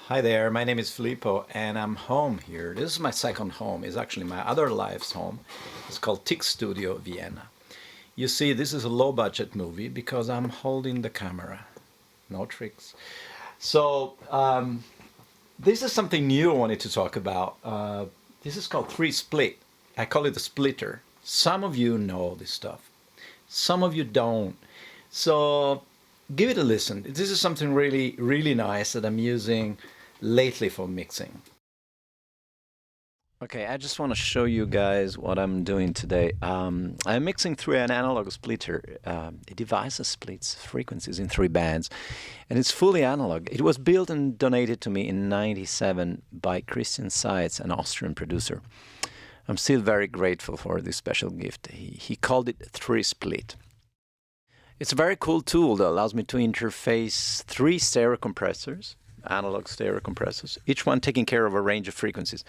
Hi there, my name is Filippo and I'm home here. This is my second home. It's actually my other life's home. It's called Tic Studio, Vienna. You see, this is a low budget movie because I'm holding the camera. No tricks. So, this is something new I wanted to talk about. This is called 3-split. I call it a splitter. Some of you know this stuff. Some of you don't. So give it a listen. This is something really, really nice that I'm using lately for mixing. Okay, I just want to show you guys what I'm doing today. I'm mixing through an analog splitter. A device that splits frequencies in 3 bands, and it's fully analog. It was built and donated to me in '97 by Christian Seitz, an Austrian producer. I'm still very grateful for this special gift. He called it 3-split. It's a very cool tool that allows me to interface 3 stereo compressors, analog stereo compressors, each one taking care of a range of frequencies.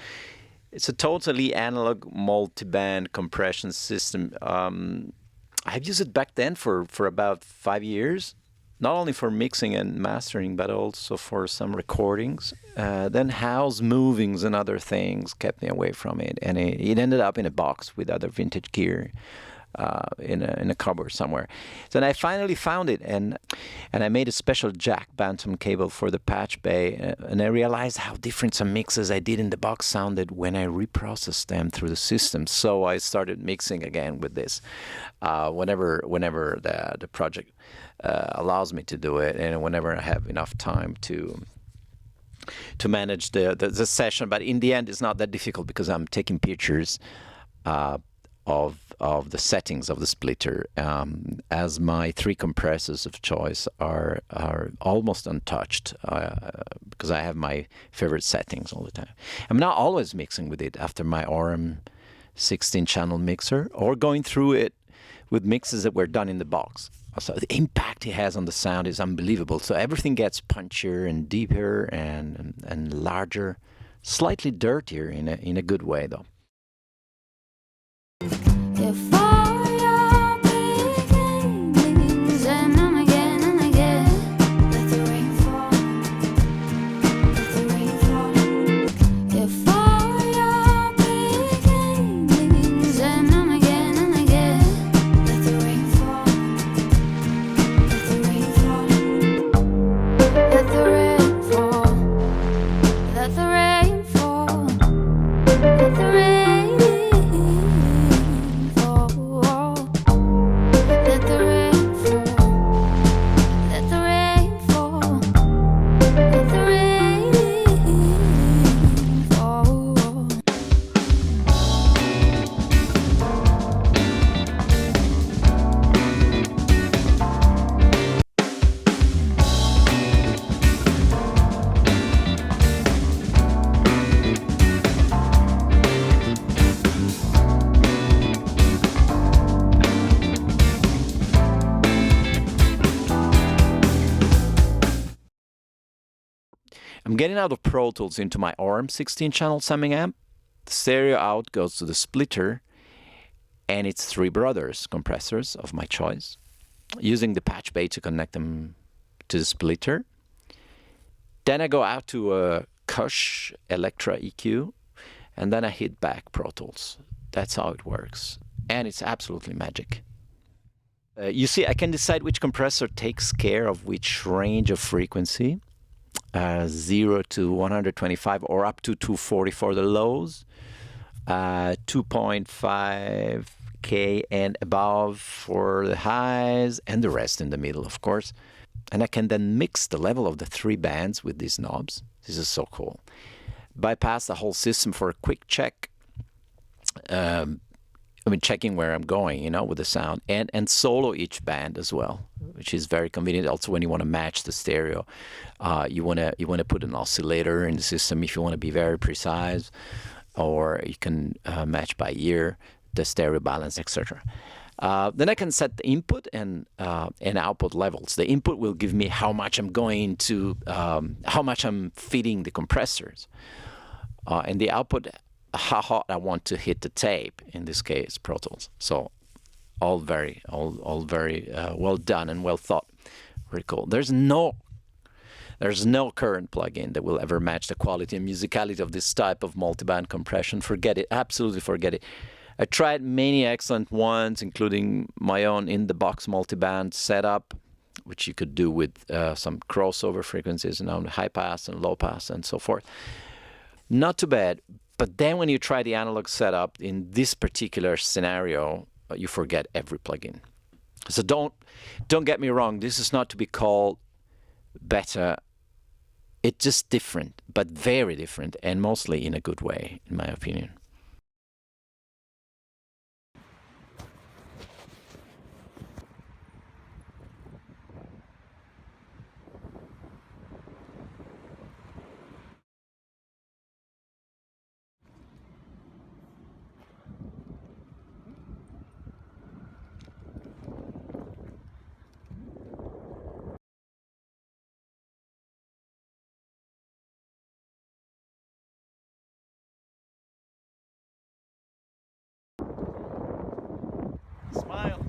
It's a totally analog multiband compression system. I've used it back then for about 5 years, not only for mixing and mastering, but also for some recordings. Then house movings and other things kept me away from it, and it ended up in a box with other vintage gear. In a cupboard somewhere. So then I finally found it, and I made a special jack bantam cable for the patch bay, and I realized how different some mixes I did in the box sounded when I reprocessed them through the system. So I started mixing again with this whenever the project allows me to do it, and whenever I have enough time to manage the session. But in the end, it's not that difficult because I'm taking pictures of the settings of the splitter, as my 3 compressors of choice are almost untouched, because I have my favorite settings all the time. I'm not always mixing with it after my RM 16-channel mixer, or going through it with mixes that were done in the box. So the impact it has on the sound is unbelievable. So everything gets punchier and deeper and larger, slightly dirtier in a good way though. If I beginnings and again and again, let the rain fall, let the rain fall. If I beginnings and again, let the rain fall, let the rain fall, let the rain fall, let the rain fall, let the rain. I'm getting out of Pro Tools into my RM 16-channel summing amp. The stereo out goes to the splitter and its 3 brothers compressors of my choice, using the patch bay to connect them to the splitter. Then I go out to a Kush Electra EQ, and then I hit back Pro Tools. That's how it works, and it's absolutely magic. You see, I can decide which compressor takes care of which range of frequency. 0 to 125 or up to 240 for the lows, 2.5K and above for the highs, and the rest in the middle, of course. And I can then mix the level of the 3 bands with these knobs. This is so cool. Bypass the whole system for a quick check. Checking where I'm going, with the sound, and solo each band as well, which is very convenient. Also, when you want to match the stereo, you want to put an oscillator in the system if you want to be very precise, or you can match by ear the stereo balance, etc. Then I can set the input and output levels. The input will give me how much I'm going to, how much I'm feeding the compressors, and the output, how hot I want to hit the tape, in this case Pro Tools. So all very well done and well thought. Very cool. There's no There's no current plugin that will ever match the quality and musicality of this type of multiband compression. Forget it. Absolutely forget it. I tried many excellent ones, including my own in-the-box multiband setup, which you could do with some crossover frequencies, high pass and low pass and so forth. Not too bad. But then when you try the analog setup in this particular scenario, you forget every plugin. So don't get me wrong. This is not to be called better. It's just different, but very different, and mostly in a good way, in my opinion. Smile.